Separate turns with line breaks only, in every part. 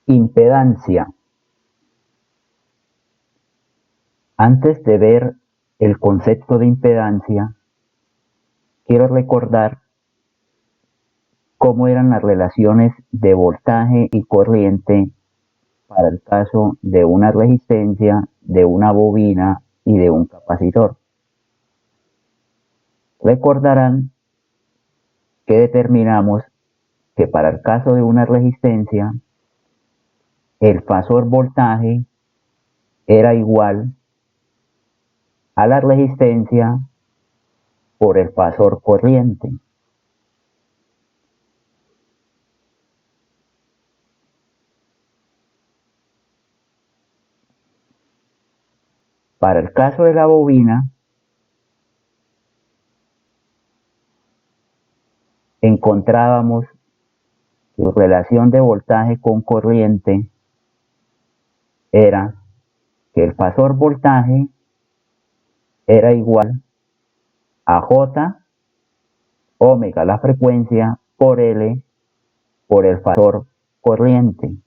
Impedancia. Antes de ver el concepto de impedancia, quiero recordar cómo eran las relaciones de voltaje y corriente para el caso de una resistencia, de una bobina y de un capacitor. Recordarán que determinamos que para el caso de una resistencia, el fasor voltaje era igual a la resistencia por el fasor corriente. Para el caso de la bobina, encontrábamos que la relación de voltaje con corriente era que el fasor voltaje era igual a J omega la frecuencia por L por el fasor corriente.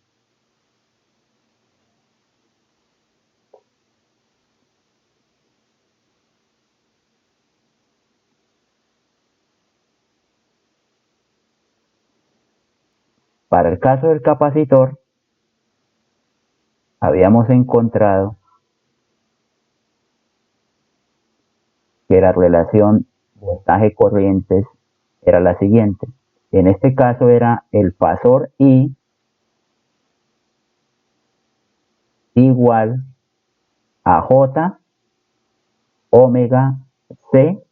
Para el caso del capacitor, habíamos encontrado que la relación voltaje-corrientes era la siguiente. En este caso era el fasor I igual a J omega C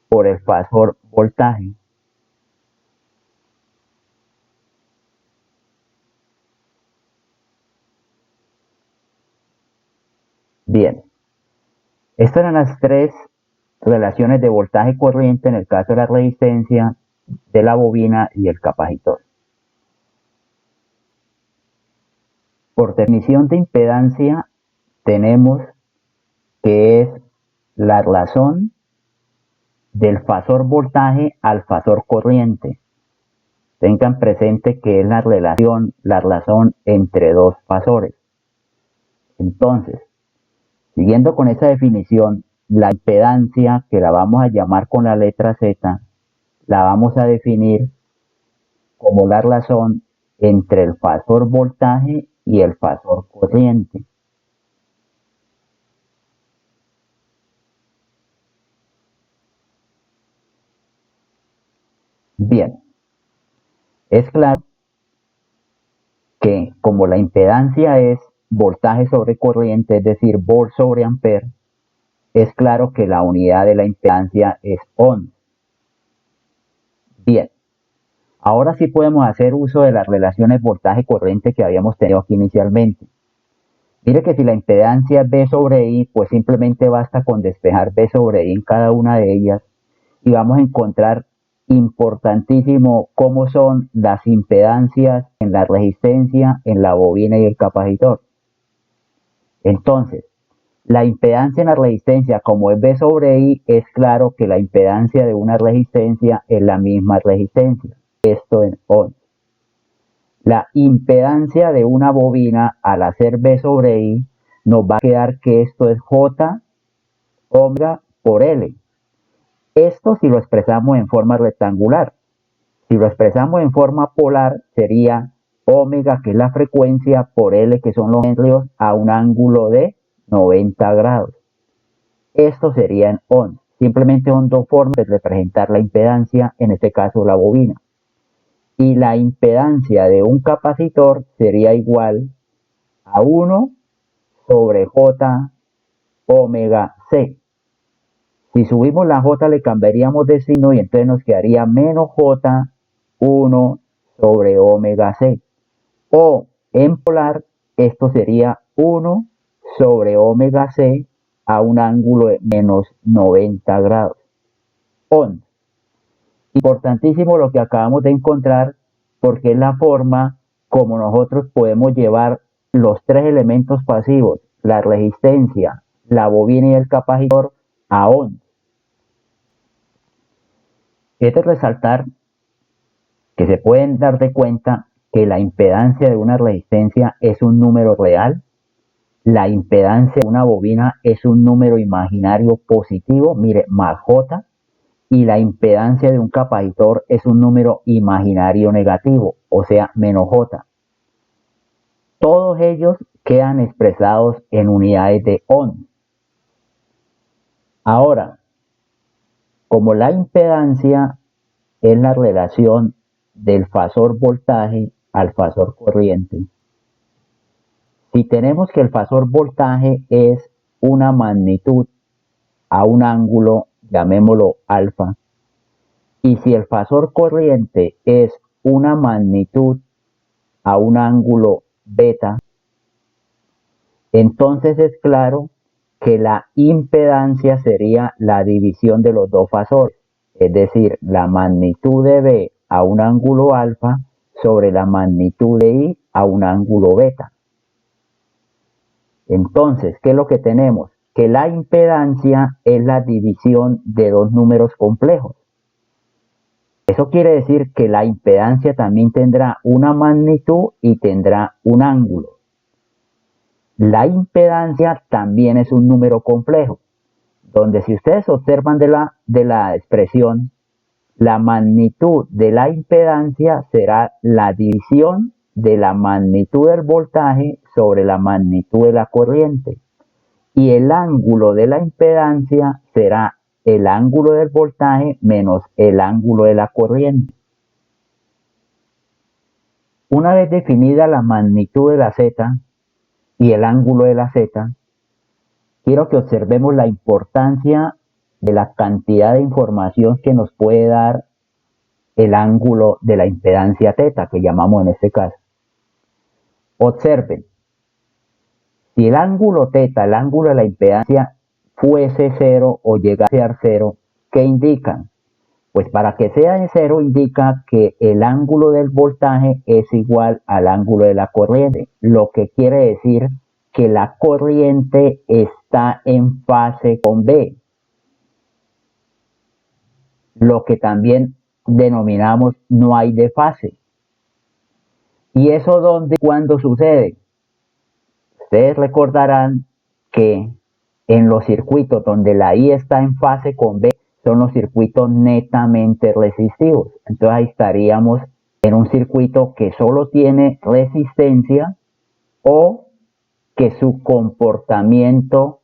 por el fasor voltaje. Bien, estas eran las tres relaciones de voltaje corriente en el caso de la resistencia, de la bobina y el capacitor. Por definición de impedancia, tenemos que es la razón del fasor voltaje al fasor corriente. Tengan presente que es la razón entre dos fasores. Entonces, siguiendo con esa definición, la impedancia, que la vamos a llamar con la letra Z, la vamos a definir como la razón entre el fasor voltaje y el fasor corriente. Bien, es claro que como la impedancia es voltaje sobre corriente, es decir, volt sobre ampere, es claro que la unidad de la impedancia es ohm. Bien, ahora sí podemos hacer uso de las relaciones voltaje-corriente que habíamos tenido aquí inicialmente. Mire que si la impedancia es B sobre I, pues simplemente basta con despejar B sobre I en cada una de ellas y vamos a encontrar importantísimo cómo son las impedancias en la resistencia, en la bobina y el capacitor. Entonces, la impedancia en la resistencia, como es B sobre I, es claro que la impedancia de una resistencia es la misma resistencia. Esto en ohm. La impedancia de una bobina al hacer B sobre I nos va a quedar que esto es J omega por L. Esto si lo expresamos en forma rectangular. Si lo expresamos en forma polar sería omega, que es la frecuencia, por L, que son los hercios, a un ángulo de 90 grados. Esto sería en ohm. Simplemente son dos formas de representar la impedancia, en este caso la bobina. Y la impedancia de un capacitor sería igual a 1 sobre J omega C. Si subimos la J le cambiaríamos de signo y entonces nos quedaría menos J 1 sobre omega C. O en polar esto sería 1 sobre omega C a un ángulo de menos 90 grados. Ohm. Importantísimo lo que acabamos de encontrar porque es la forma como nosotros podemos llevar los tres elementos pasivos, la resistencia, la bobina y el capacitor, a ohm. Es de resaltar que se pueden dar de cuenta que la impedancia de una resistencia es un número real, la impedancia de una bobina es un número imaginario positivo, mire, más J, y la impedancia de un capacitor es un número imaginario negativo, o sea, menos J. Todos ellos quedan expresados en unidades de ohm. Ahora, como la impedancia es la relación del fasor voltaje al fasor corriente, si tenemos que el fasor voltaje es una magnitud a un ángulo, llamémoslo alfa, y si el fasor corriente es una magnitud a un ángulo beta, entonces es claro que la impedancia sería la división de los dos fasores, es decir, la magnitud de B a un ángulo alfa sobre la magnitud de I a un ángulo beta. Entonces, ¿qué es lo que tenemos? Que la impedancia es la división de dos números complejos. Eso quiere decir que la impedancia también tendrá una magnitud y tendrá un ángulo. La impedancia también es un número complejo, donde si ustedes observan de la expresión, la magnitud de la impedancia será la división de la magnitud del voltaje sobre la magnitud de la corriente. Y el ángulo de la impedancia será el ángulo del voltaje menos el ángulo de la corriente. Una vez definida la magnitud de la Z y el ángulo de la Z, quiero que observemos la importancia de la cantidad de información que nos puede dar el ángulo de la impedancia θ, que llamamos en este caso. Observen, si el ángulo θ, el ángulo de la impedancia, fuese cero o llegase a cero, ¿qué indican? Pues para que sea de cero indica que el ángulo del voltaje es igual al ángulo de la corriente, lo que quiere decir que la corriente está en fase con B, lo que también denominamos no hay desfase. ¿Y eso dónde y cuándo sucede? Ustedes recordarán que en los circuitos donde la I está en fase con B son los circuitos netamente resistivos. Entonces ahí estaríamos en un circuito que solo tiene resistencia o que su comportamiento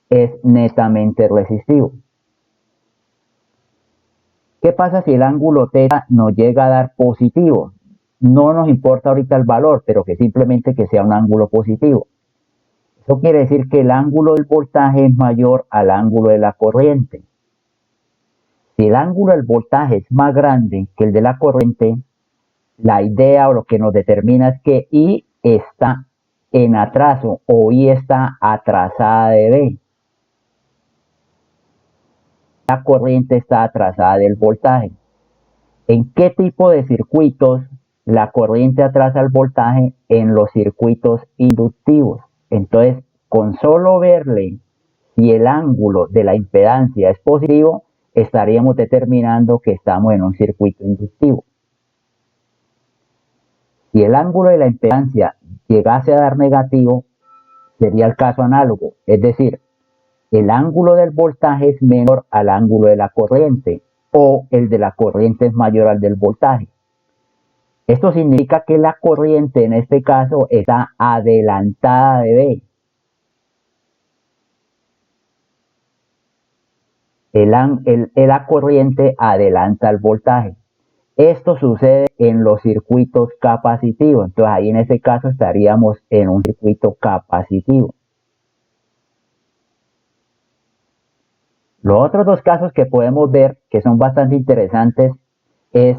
es netamente resistivo. ¿Qué pasa si el ángulo θ nos llega a dar positivo? No nos importa ahorita el valor, pero que simplemente que sea un ángulo positivo. Eso quiere decir que el ángulo del voltaje es mayor al ángulo de la corriente. Si el ángulo del voltaje es más grande que el de la corriente, la idea o lo que nos determina es que I está en atraso o I está atrasada de B. La corriente está atrasada del voltaje. ¿En qué tipo de circuitos la corriente atrasa el voltaje? En los circuitos inductivos. Entonces, con solo verle si el ángulo de la impedancia es positivo, estaríamos determinando que estamos en un circuito inductivo. Si el ángulo de la impedancia llegase a dar negativo, sería el caso análogo, es decir, el ángulo del voltaje es menor al ángulo de la corriente o el de la corriente es mayor al del voltaje. Esto significa que la corriente en este caso está adelantada de B. La corriente adelanta el voltaje. Esto sucede en los circuitos capacitivos. Entonces ahí en ese caso estaríamos en un circuito capacitivo. Los otros dos casos que podemos ver, que son bastante interesantes, es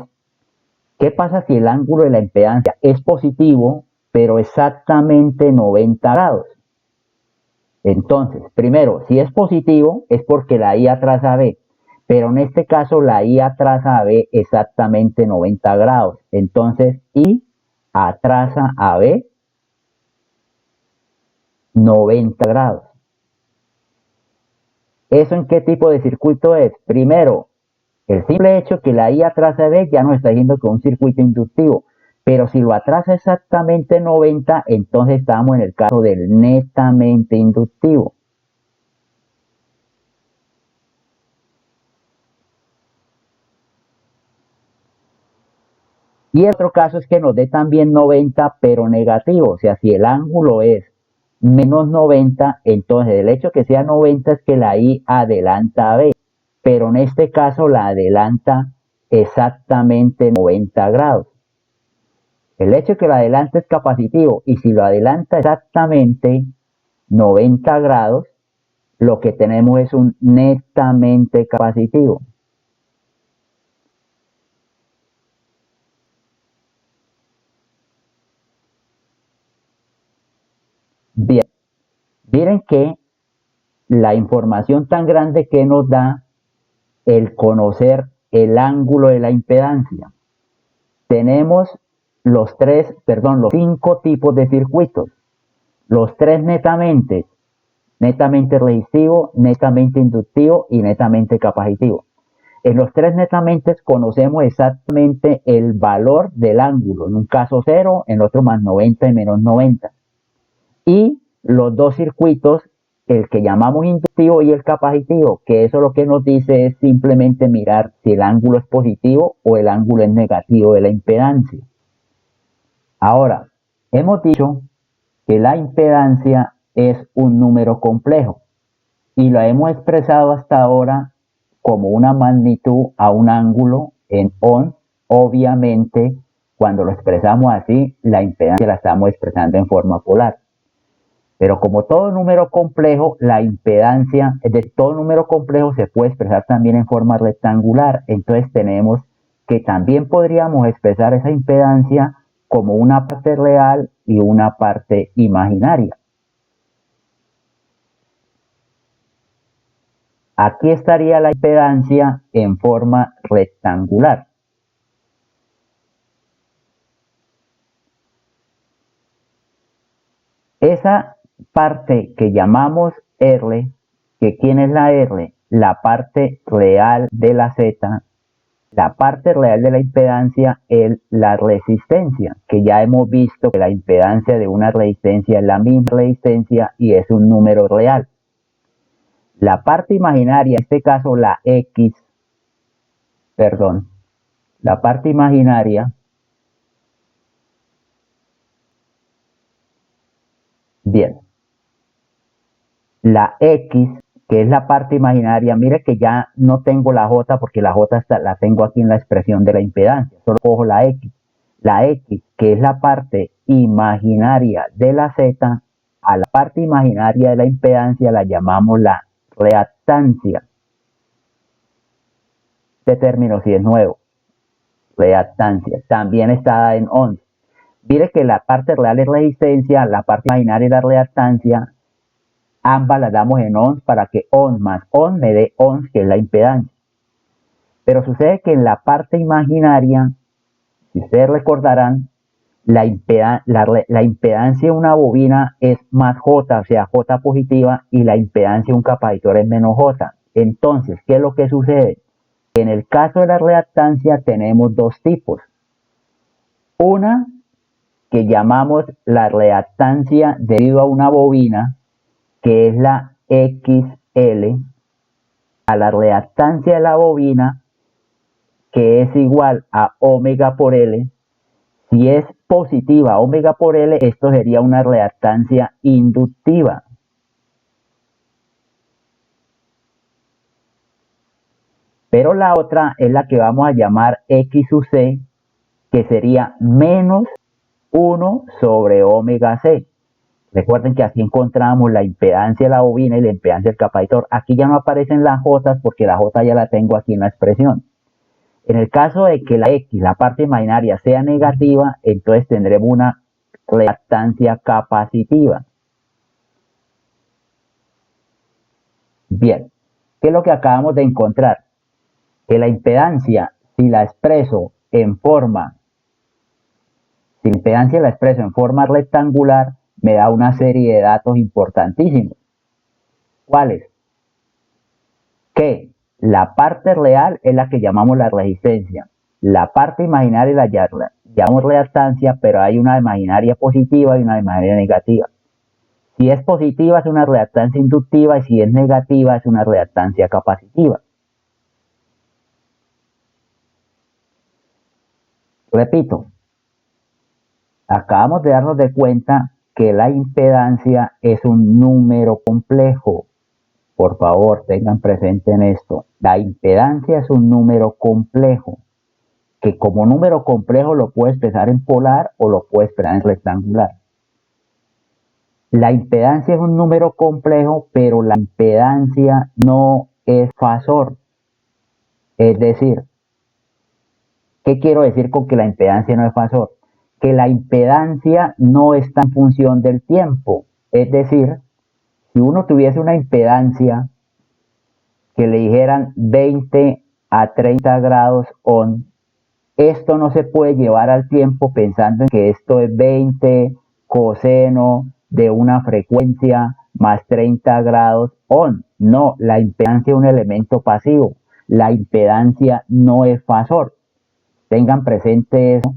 ¿qué pasa si el ángulo de la impedancia es positivo, pero exactamente 90 grados? Entonces, primero, si es positivo es porque la I atrasa a B, pero en este caso la I atrasa a B exactamente 90 grados. Entonces, I atrasa a B 90 grados. ¿Eso en qué tipo de circuito es? Primero, El simple hecho que la I atrasa B ya nos está diciendo que es un circuito inductivo. Pero si lo atrasa exactamente 90, entonces estamos en el caso del netamente inductivo. Y el otro caso es que nos dé también 90, pero negativo. O sea, si el ángulo es menos 90, entonces el hecho que sea 90 es que la I adelanta a B. Pero en este caso la adelanta exactamente 90 grados. El hecho que la adelanta es capacitivo, y si lo adelanta exactamente 90 grados, lo que tenemos es un netamente capacitivo. Bien, miren que la información tan grande que nos da el conocer el ángulo de la impedancia. Tenemos los cinco tipos de circuitos. Los tres netamente resistivo, netamente inductivo y netamente capacitivo. En los tres netamente conocemos exactamente el valor del ángulo, en un caso 0, en otro más 90 y menos 90. Y los dos circuitos, el que llamamos inductivo y el capacitivo, que eso lo que nos dice es simplemente mirar si el ángulo es positivo o el ángulo es negativo de la impedancia. Ahora, hemos dicho que la impedancia es un número complejo y lo hemos expresado hasta ahora como una magnitud a un ángulo en ohm. Obviamente, cuando lo expresamos así, la impedancia la estamos expresando en forma polar. Pero como todo número complejo, la impedancia de todo número complejo se puede expresar también en forma rectangular. Entonces tenemos que también podríamos expresar esa impedancia como una parte real y una parte imaginaria. Aquí estaría la impedancia en forma rectangular. Esa parte que llamamos R, que ¿quién es la R? La parte real de la Z. La parte real de la impedancia es la resistencia, que ya hemos visto que la impedancia de una resistencia es la misma resistencia y es un número real. La parte imaginaria, en este caso la parte imaginaria, bien, la X, que es la parte imaginaria, mire que ya no tengo la J porque la J la tengo aquí en la expresión de la impedancia, solo cojo la X. La X, que es la parte imaginaria de la Z, a la parte imaginaria de la impedancia la llamamos la reactancia. Este término sí es nuevo, reactancia, también está en ohms. Mire que la parte real es resistencia, la parte imaginaria es la reactancia, ambas las damos en ohms para que ohms más ohms me dé ohms, que es la impedancia. Pero sucede que en la parte imaginaria, si ustedes recordarán, la impedancia de una bobina es más J, o sea, J positiva, y la impedancia de un capacitor es menos J. Entonces, ¿qué es lo que sucede? En el caso de la reactancia tenemos dos tipos. Una que llamamos la reactancia debido a una bobina, que es la XL, a la reactancia de la bobina, que es igual a omega por L. Si es positiva omega por L, esto sería una reactancia inductiva. Pero la otra es la que vamos a llamar XUC, que sería menos 1 sobre omega C. Recuerden que aquí encontramos la impedancia de la bobina y la impedancia del capacitor. Aquí ya no aparecen las J porque la J ya la tengo aquí en la expresión. En el caso de que la X, la parte imaginaria, sea negativa, entonces tendremos una reactancia capacitiva. Bien, ¿qué es lo que acabamos de encontrar? Que la impedancia, si la expreso en forma rectangular, me da una serie de datos importantísimos. ¿Cuáles? Que La parte real es la que llamamos la resistencia. La parte imaginaria la llamamos reactancia, pero hay una imaginaria positiva y una imaginaria negativa. Si es positiva es una reactancia inductiva y si es negativa es una reactancia capacitiva. Repito, acabamos de darnos de cuenta que la impedancia es un número complejo. Por favor, tengan presente en esto. La impedancia es un número complejo, que como número complejo lo puedes expresar en polar o lo puedes expresar en rectangular. La impedancia es un número complejo, pero la impedancia no es fasor. Es decir, ¿qué quiero decir con que la impedancia no es fasor? Que la impedancia no está en función del tiempo. Es decir, si uno tuviese una impedancia que le dijeran 20 a 30 grados on, esto no se puede llevar al tiempo pensando en que esto es 20 coseno de una frecuencia más 30 grados on. No, la impedancia es un elemento pasivo. La impedancia no es fasor. Tengan presente eso,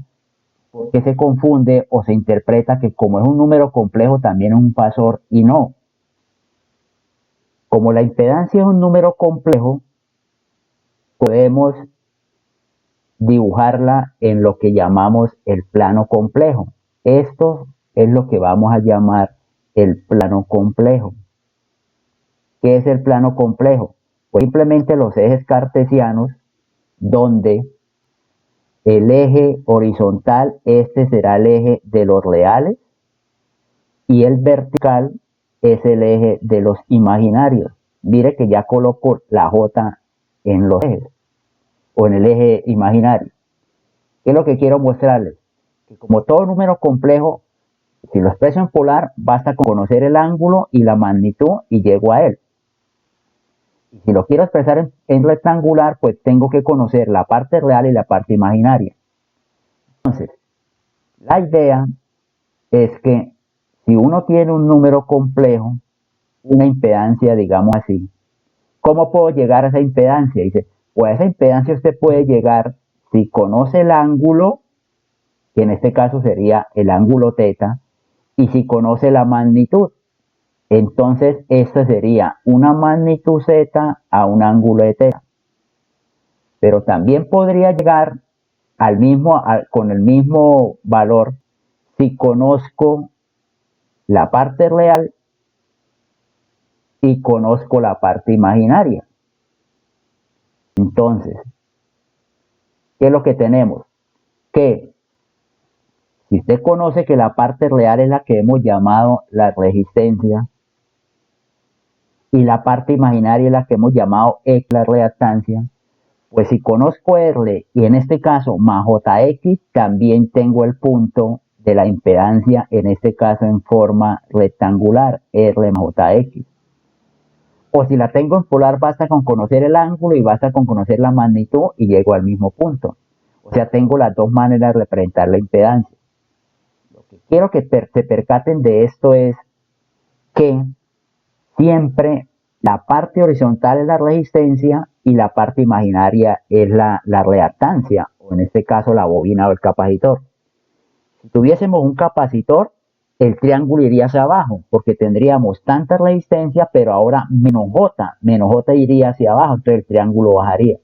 porque se confunde o se interpreta que como es un número complejo también es un fasor y no. Como la impedancia es un número complejo, podemos dibujarla en lo que llamamos el plano complejo. Esto es lo que vamos a llamar el plano complejo. ¿Qué es el plano complejo? Pues simplemente los ejes cartesianos donde el eje horizontal, este será el eje de los reales y el vertical es el eje de los imaginarios. Mire que ya coloco la J en los ejes o en el eje imaginario. ¿Qué es lo que quiero mostrarles? Que como todo número complejo, si lo expreso en polar, basta con conocer el ángulo y la magnitud y llego a él. Y si lo quiero expresar en rectangular, pues tengo que conocer la parte real y la parte imaginaria. Entonces, la idea es que si uno tiene un número complejo, una impedancia, digamos así, ¿cómo puedo llegar a esa impedancia? Dice, pues a esa impedancia usted puede llegar si conoce el ángulo, que en este caso sería el ángulo θ, y si conoce la magnitud. Entonces, esta sería una magnitud z a un ángulo de θ. Pero también podría llegar con el mismo valor si conozco la parte real y conozco la parte imaginaria. Entonces, ¿qué es lo que tenemos? Que si usted conoce que la parte real es la que hemos llamado la resistencia y la parte imaginaria es la que hemos llamado X, la reactancia, pues si conozco R y en este caso más JX, también tengo el punto de la impedancia, en este caso en forma rectangular, R más JX. O si la tengo en polar, basta con conocer el ángulo y basta con conocer la magnitud y llego al mismo punto. O sea, tengo las dos maneras de representar la impedancia. Lo que quiero que se percaten de esto es que siempre la parte horizontal es la resistencia y la parte imaginaria es la reactancia, o en este caso la bobina o el capacitor. Si tuviésemos un capacitor, el triángulo iría hacia abajo, porque tendríamos tanta resistencia, pero ahora menos J iría hacia abajo, entonces el triángulo bajaría.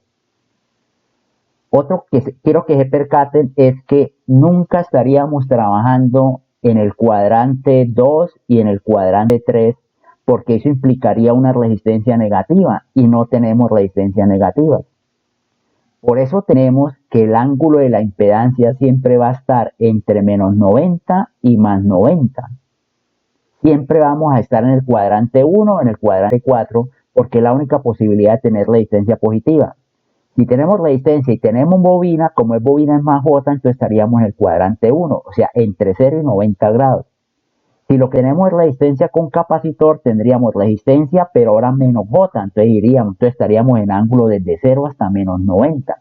Otro que quiero que se percaten es que nunca estaríamos trabajando en el cuadrante 2 y en el cuadrante 3, porque eso implicaría una resistencia negativa y no tenemos resistencia negativa. Por eso tenemos que el ángulo de la impedancia siempre va a estar entre menos 90 y más 90. Siempre vamos a estar en el cuadrante 1 o en el cuadrante 4, porque es la única posibilidad de tener resistencia positiva. Si tenemos resistencia y tenemos bobina, como es bobina es más J, entonces estaríamos en el cuadrante 1, o sea, entre 0 y 90 grados. Si lo que tenemos es resistencia con capacitor, tendríamos resistencia, pero ahora menos J, entonces estaríamos en ángulo desde 0 hasta menos 90.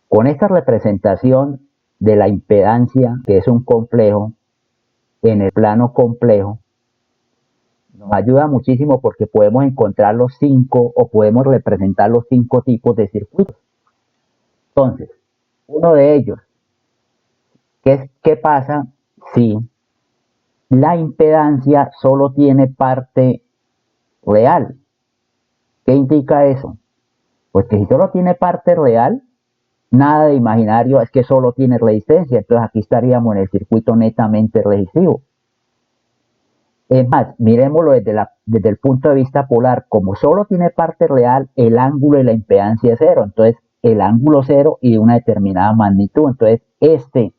Con esta representación de la impedancia, que es un complejo, en el plano complejo, Nos ayuda muchísimo porque podemos encontrar los 5 o podemos representar los 5 tipos de circuitos. Entonces, uno de ellos, ¿qué pasa si la impedancia solo tiene parte real? ¿Qué indica eso? Pues que si solo tiene parte real, nada de imaginario, es que solo tiene resistencia. Entonces aquí estaríamos en el circuito netamente resistivo. Es más, miremoslo desde el punto de vista polar. Como solo tiene parte real, el ángulo y la impedancia es cero. Entonces el ángulo cero y de una determinada magnitud. Entonces este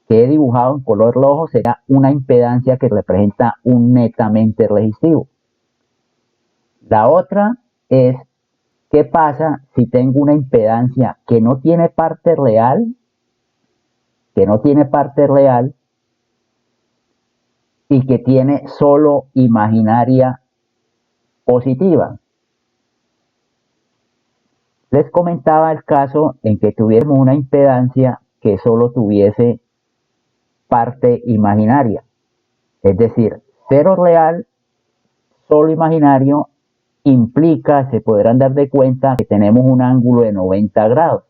que he dibujado en color rojo será una impedancia que representa un netamente resistivo. La otra es, ¿qué pasa si tengo una impedancia que no tiene parte real? Y que tiene solo imaginaria positiva. Les comentaba el caso en que tuviéramos una impedancia que solo tuviese parte imaginaria, es decir, cero real, solo imaginario, implica, se podrán dar de cuenta, que tenemos un ángulo de 90 grados.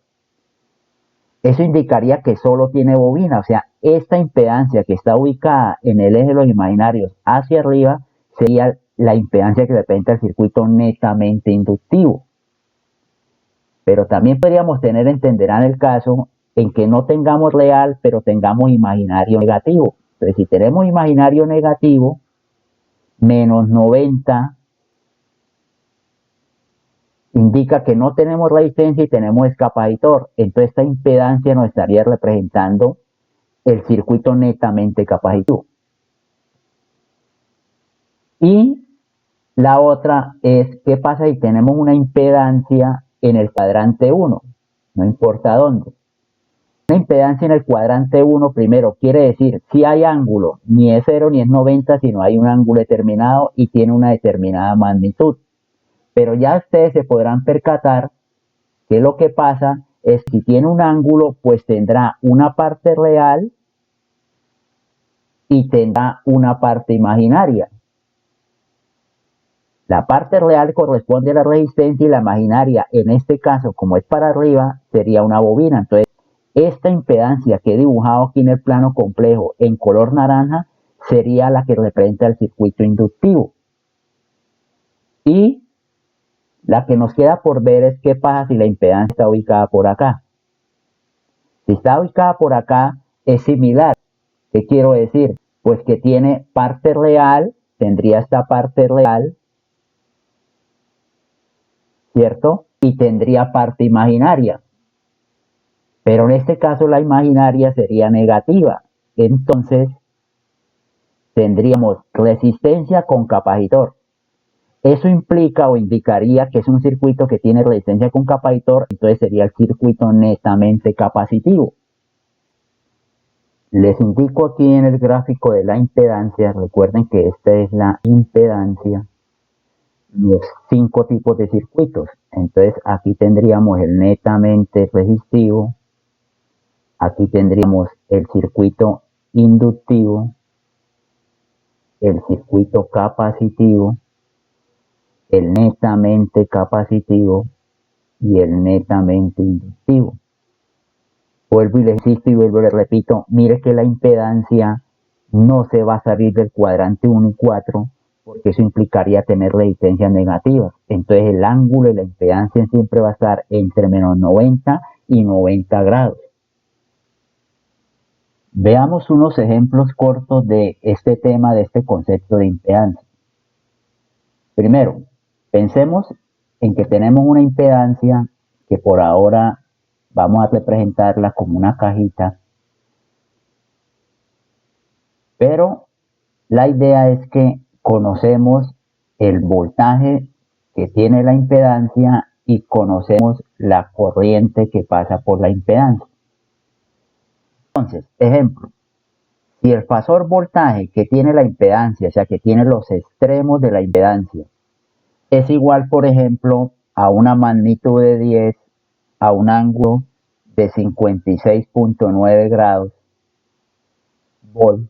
Eso indicaría que solo tiene bobina, o sea, esta impedancia que está ubicada en el eje de los imaginarios hacia arriba sería la impedancia que representa el circuito netamente inductivo. Pero también podríamos tener, entenderán el caso, en que no tengamos real, pero tengamos imaginario negativo. Entonces, si tenemos imaginario negativo, menos 90 indica que no tenemos resistencia y tenemos capacitor. Entonces, esta impedancia nos estaría representando el circuito netamente capacitivo. Y la otra es, ¿qué pasa si tenemos una impedancia en el cuadrante 1? No importa dónde. Una impedancia en el cuadrante 1, primero, quiere decir si hay ángulo, ni es 0 ni es 90, sino hay un ángulo determinado y tiene una determinada magnitud. Pero ya ustedes se podrán percatar que lo que pasa es que si tiene un ángulo, pues tendrá una parte real y tendrá una parte imaginaria. La parte real corresponde a la resistencia y la imaginaria, en este caso, como es para arriba, sería una bobina. Entonces, esta impedancia que he dibujado aquí en el plano complejo en color naranja sería la que representa el circuito inductivo. Y la que nos queda por ver es qué pasa si la impedancia está ubicada por acá. Si está ubicada por acá, es similar. ¿Qué quiero decir? Pues que tiene parte real, tendría esta parte real, ¿cierto? Y tendría parte imaginaria. Pero en este caso la imaginaria sería negativa. Entonces tendríamos resistencia con capacitor. Eso implica o indicaría que es un circuito que tiene resistencia con capacitor, entonces sería el circuito netamente capacitivo. Les indico aquí en el gráfico de la impedancia, recuerden que esta es la impedancia, los 5 tipos de circuitos. Entonces aquí tendríamos el netamente resistivo, aquí tendríamos el circuito inductivo, el circuito capacitivo, el netamente capacitivo y el netamente inductivo. Vuelvo y les insisto y vuelvo y les repito, mire que la impedancia no se va a salir del cuadrante 1 y 4 porque eso implicaría tener resistencias negativas. Entonces el ángulo y la impedancia siempre va a estar entre menos 90 y 90 grados. Veamos unos ejemplos cortos de este tema, de este concepto de impedancia. Primero, pensemos en que tenemos una impedancia que por ahora vamos a representarla como una cajita, pero la idea es que conocemos el voltaje que tiene la impedancia y conocemos la corriente que pasa por la impedancia. Entonces, ejemplo, si el fasor voltaje que tiene la impedancia, o sea, que tiene los extremos de la impedancia, es igual, por ejemplo, a una magnitud de 10, a un ángulo de 56.9 grados, volt,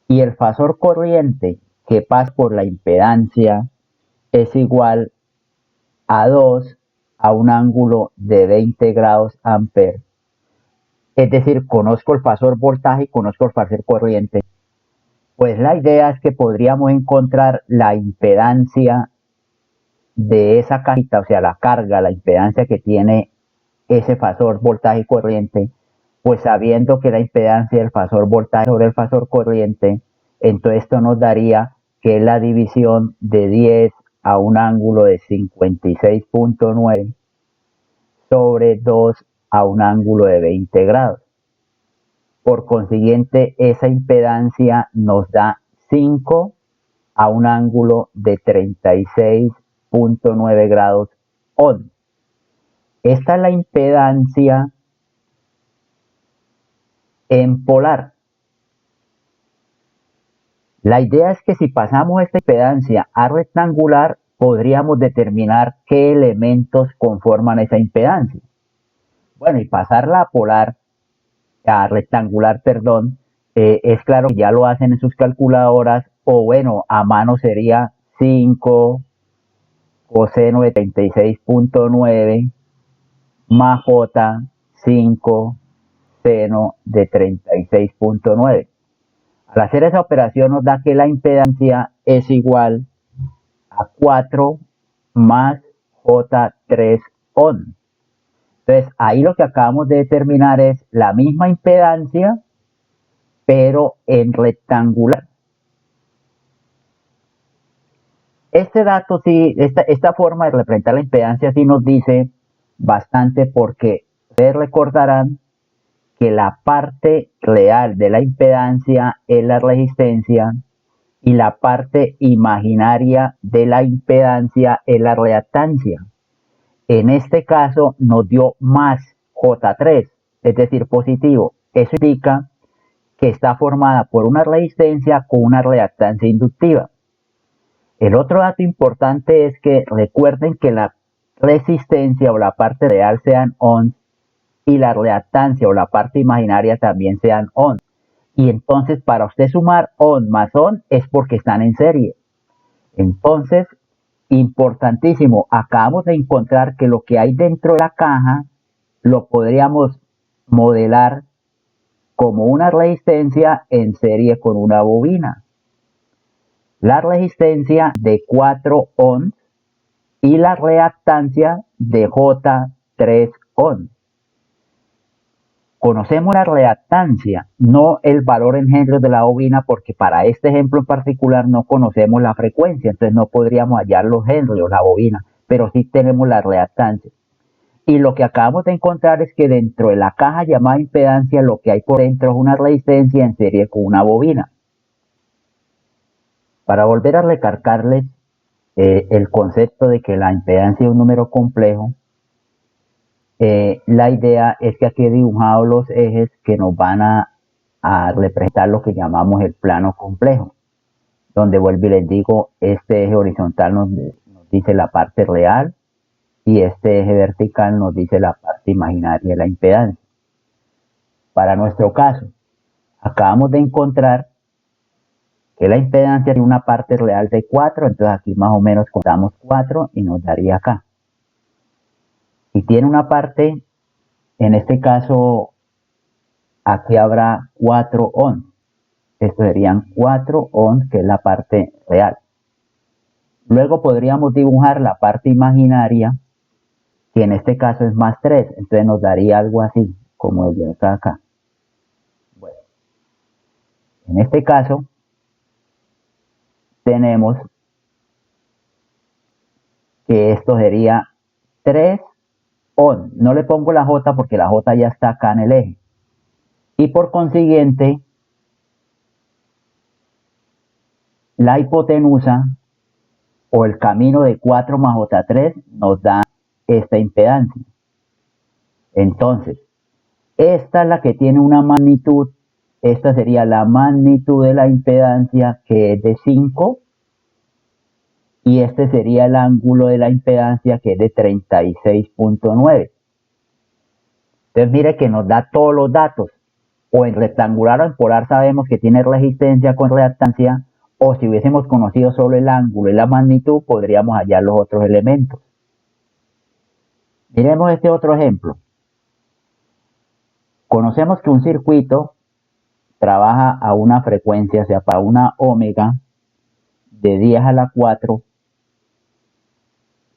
y el fasor corriente que pasa por la impedancia es igual a 2 a un ángulo de 20 grados amperes. Es decir, conozco el fasor voltaje y conozco el fasor corriente. Pues la idea es que podríamos encontrar la impedancia de esa cajita, o sea, la carga, la impedancia que tiene ese fasor voltaje y corriente, pues sabiendo que la impedancia del fasor voltaje sobre el fasor corriente, entonces esto nos daría que es la división de 10 a un ángulo de 56.9 sobre 2 a un ángulo de 20 grados. Por consiguiente, esa impedancia nos da 5 a un ángulo de 36.9 grados ohm. Esta es la impedancia en polar. La idea es que si pasamos esta impedancia a rectangular, podríamos determinar qué elementos conforman esa impedancia. Bueno, y pasarla a rectangular, perdón, es claro que ya lo hacen en sus calculadoras, o bueno, a mano sería 5 coseno de 36.9 más j 5 seno de 36.9. Al hacer esa operación nos da que la impedancia es igual a 4 más J3 ohm. Entonces ahí lo que acabamos de determinar es la misma impedancia, pero en rectangular. Este dato sí, esta forma de representar la impedancia sí nos dice bastante, porque ustedes recordarán que la parte real de la impedancia es la resistencia y la parte imaginaria de la impedancia es la reactancia. En este caso nos dio más J3, es decir, positivo. Eso indica que está formada por una resistencia con una reactancia inductiva. El otro dato importante es que recuerden que la resistencia o la parte real sean ohms y la reactancia o la parte imaginaria también sean ohms. Y entonces para usted sumar ohm más ohm es porque están en serie. Entonces, importantísimo, acabamos de encontrar que lo que hay dentro de la caja lo podríamos modelar como una resistencia en serie con una bobina. La resistencia de 4 ohms y la reactancia de J3 ohms. Conocemos la reactancia, no el valor en henrios de la bobina, porque para este ejemplo en particular no conocemos la frecuencia, entonces no podríamos hallar los henrios, la bobina, pero sí tenemos la reactancia. Y lo que acabamos de encontrar es que dentro de la caja llamada impedancia, lo que hay por dentro es una resistencia en serie con una bobina. Para volver a recargarles el concepto de que la impedancia es un número complejo, la idea es que aquí he dibujado los ejes que nos van a representar lo que llamamos el plano complejo, donde vuelvo y les digo, este eje horizontal nos dice la parte real y este eje vertical nos dice la parte imaginaria de la impedancia. Para nuestro caso, acabamos de encontrar que la impedancia tiene una parte real de 4, entonces aquí más o menos contamos 4 y nos daría acá. Y tiene una parte, en este caso, aquí habrá 4 ohms. Esto serían 4 ohms, que es la parte real. Luego podríamos dibujar la parte imaginaria, que en este caso es más 3. Entonces nos daría algo así, como el de acá. Bueno, en este caso tenemos que esto sería 3 ohms. No le pongo la J porque la J ya está acá en el eje. Y por consiguiente, la hipotenusa o el camino de 4 más J3 nos da esta impedancia. Entonces, esta es la que tiene una magnitud, esta sería la magnitud de la impedancia, que es de 5, y este sería el ángulo de la impedancia, que es de 36.9. Entonces mire que nos da todos los datos, o en rectangular o en polar sabemos que tiene resistencia con reactancia, O si hubiésemos conocido solo el ángulo y la magnitud, podríamos hallar los otros elementos. Miremos este otro ejemplo. Conocemos que un circuito trabaja a una frecuencia, o sea, para una omega de 10 a la 4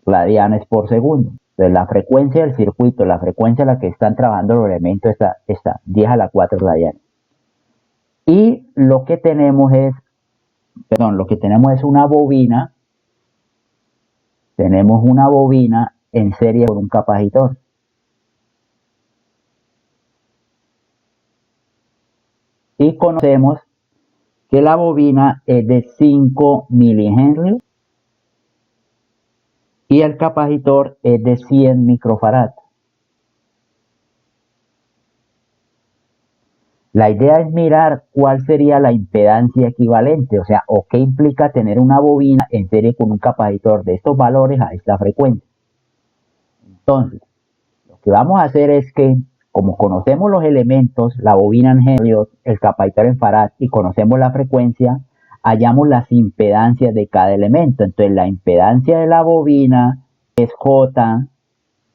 radianes por segundo. Entonces, la frecuencia del circuito, la frecuencia a la que están trabajando los elementos está 10 a la 4 radianes. Y lo que tenemos es una bobina. Tenemos una bobina en serie con un capacitor. Y conocemos que la bobina es de 5 milihenrios y el capacitor es de 100 microfarad. La idea es mirar cuál sería la impedancia equivalente, o sea, o qué implica tener una bobina en serie con un capacitor de estos valores a esta frecuencia. Entonces, lo que vamos a hacer es que, como conocemos los elementos, la bobina en henrios, el capacitor en farad y conocemos la frecuencia, hallamos las impedancias de cada elemento. Entonces, la impedancia de la bobina es J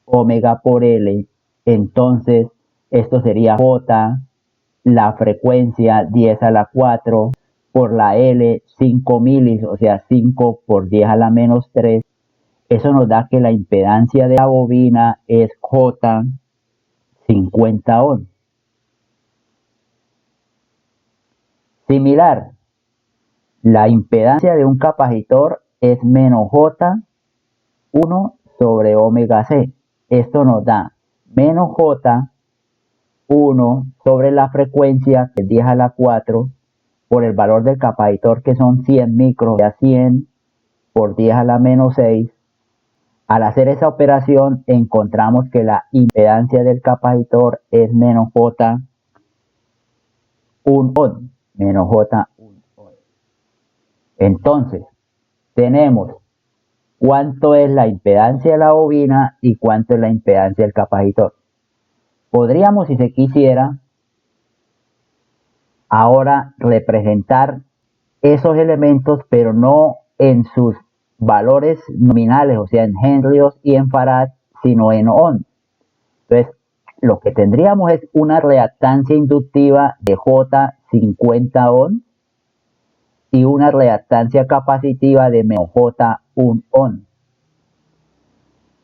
omega por L. Entonces, esto sería J, la frecuencia 10 a la 4 por la L 5 milis, o sea 5 por 10 a la menos 3. Eso nos da que la impedancia de la bobina es J 50 ohm. Similar, la impedancia de un capacitor es menos J 1 sobre omega C. Esto nos da menos J 1 sobre la frecuencia, que es 10 a la 4, por el valor del capacitor, que son 100 micros, ya 100 por 10 a la menos 6. Al hacer esa operación, encontramos que la impedancia del capacitor es menos J 1 ohm. Menos J 1 ohm. Entonces, tenemos cuánto es la impedancia de la bobina y cuánto es la impedancia del capacitor. Podríamos, si se quisiera, ahora representar esos elementos, pero no en sus valores nominales, o sea, en henrios y en farad, sino en ohm. Entonces, lo que tendríamos es una reactancia inductiva de J 50 ohm y una reactancia capacitiva de menos J 1 ohm.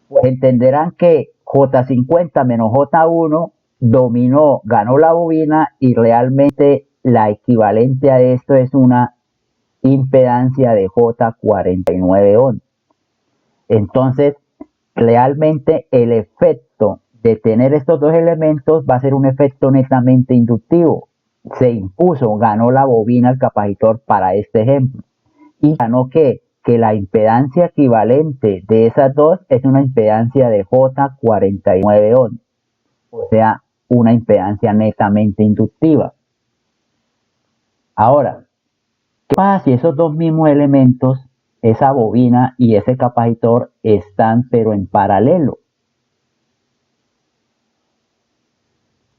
Pues entenderán que J50 menos J1 ganó la bobina, y realmente la equivalente a esto es una impedancia de J 49 ohm. Entonces, realmente el efecto de tener estos dos elementos va a ser un efecto netamente inductivo. Se impuso, ganó la bobina al capacitor para este ejemplo. Y ganó que la impedancia equivalente de esas dos es una impedancia de J 49 ohm. O sea, una impedancia netamente inductiva. Ahora, ¿qué pasa si esos dos mismos elementos, esa bobina y ese capacitor, están pero en paralelo?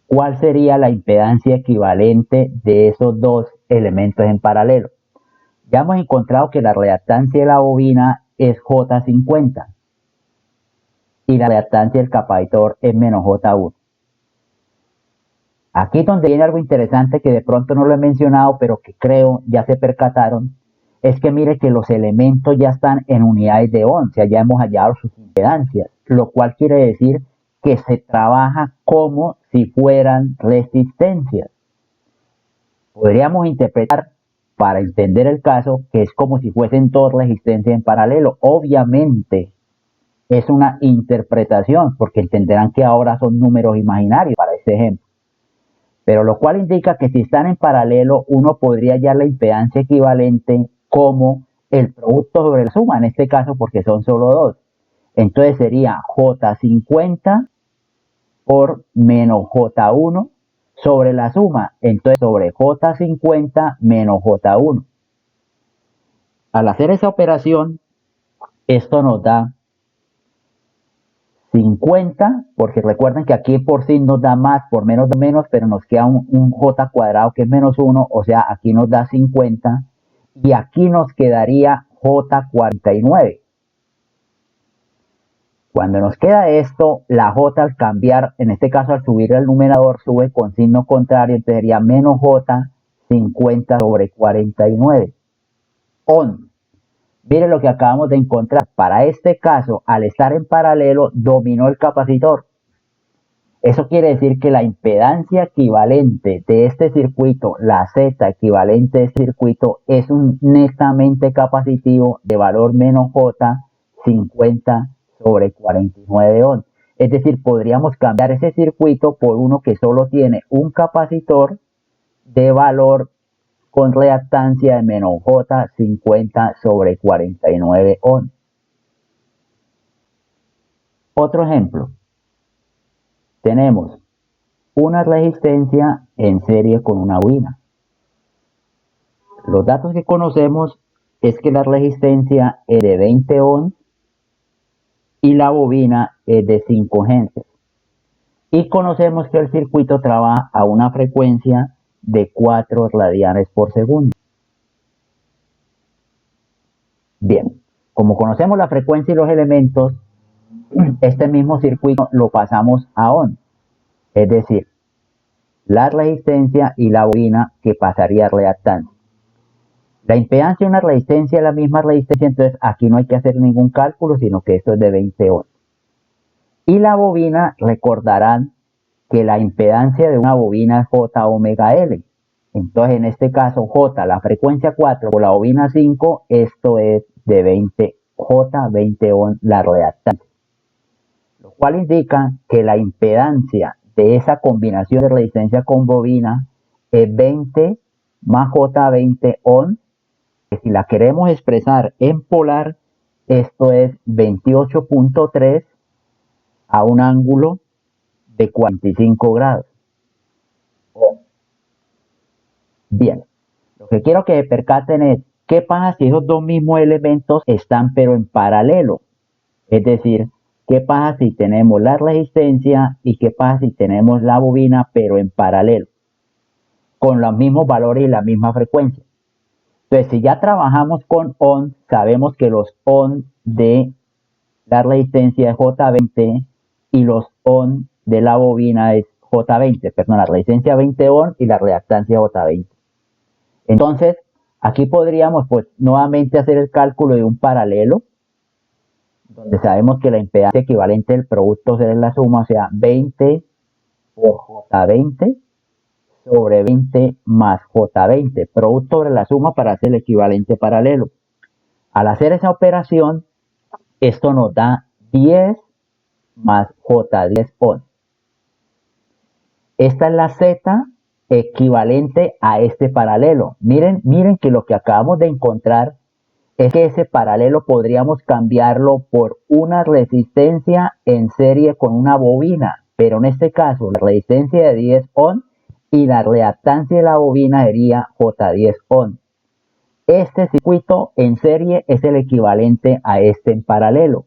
¿Cuál sería la impedancia equivalente de esos dos elementos en paralelo? Ya hemos encontrado que la reactancia de la bobina es J50 y la reactancia del capacitor es menos J1. Aquí es donde viene algo interesante que de pronto no lo he mencionado, pero que creo ya se percataron, es que mire que los elementos ya están en unidades de ohm, o sea, ya hemos hallado sus impedancias, lo cual quiere decir que se trabaja como si fueran resistencias. Podríamos interpretar, para entender el caso, que es como si fuesen dos resistencias en paralelo. Obviamente es una interpretación, porque entenderán que ahora son números imaginarios para este ejemplo. Pero lo cual indica que si están en paralelo, uno podría hallar la impedancia equivalente como el producto sobre la suma, en este caso porque son solo dos. Entonces sería J50 por menos J1 sobre la suma. Entonces sobre J50 menos J1. Al hacer esa operación, esto nos da 50, porque recuerden que aquí por sí nos da más, por menos da menos, pero nos queda un J cuadrado que es menos 1, o sea, aquí nos da 50, y aquí nos quedaría J49. Cuando nos queda esto, la J al cambiar, en este caso al subir el numerador, sube con signo contrario, entonces sería menos J 50 sobre 49. On. Miren lo que acabamos de encontrar. Para este caso, al estar en paralelo, dominó el capacitor. Eso quiere decir que la impedancia equivalente de este circuito, la Z equivalente de este circuito, es un netamente capacitivo de valor menos J 50 sobre 49 ohms. Es decir, podríamos cambiar ese circuito por uno que solo tiene un capacitor de valor con reactancia de menos J 50 sobre 49 ohms. Otro ejemplo. Tenemos una resistencia en serie con una bobina. Los datos que conocemos es que la resistencia es de 20 ohms y la bobina es de 5 Hz. Y conocemos que el circuito trabaja a una frecuencia de 4 radianes por segundo. Bien, como conocemos la frecuencia y los elementos, este mismo circuito lo pasamos a ohms, es decir, la resistencia y la bobina que pasaría a reactancia. La impedancia de una resistencia es la misma resistencia, entonces aquí no hay que hacer ningún cálculo, sino que esto es de 20 ohms. Y la bobina, recordarán que la impedancia de una bobina es J omega L. Entonces en este caso J, la frecuencia 4 por la bobina 5, esto es de 20 J, 20 ohms la reactancia. Lo cual indica que la impedancia de esa combinación de resistencia con bobina es 20 más J 20 ohms. Si la queremos expresar en polar, esto es 28.3 a un ángulo de 45 grados. Bien, lo que quiero que percaten es qué pasa si esos dos mismos elementos están pero en paralelo. Es decir, qué pasa si tenemos la resistencia y qué pasa si tenemos la bobina pero en paralelo, con los mismos valores y la misma frecuencia. Entonces, si ya trabajamos con ohms, sabemos que los ohms de la resistencia es J20 y los ohms de la bobina es J20, perdón, la resistencia 20 ohms y la reactancia J20. Entonces, aquí podríamos pues nuevamente hacer el cálculo de un paralelo, donde sabemos que la impedancia equivalente del producto será la suma, o sea, 20 por J20 sobre 20 más J20, producto sobre la suma para hacer el equivalente paralelo. Al hacer esa operación, esto nos da 10 más J10 ohms. Esta es la Z equivalente a este paralelo. Miren que lo que acabamos de encontrar es que ese paralelo podríamos cambiarlo por una resistencia en serie con una bobina, pero en este caso la resistencia de 10 ohms y la reactancia de la bobina sería J10 ohms. Este circuito en serie es el equivalente a este en paralelo.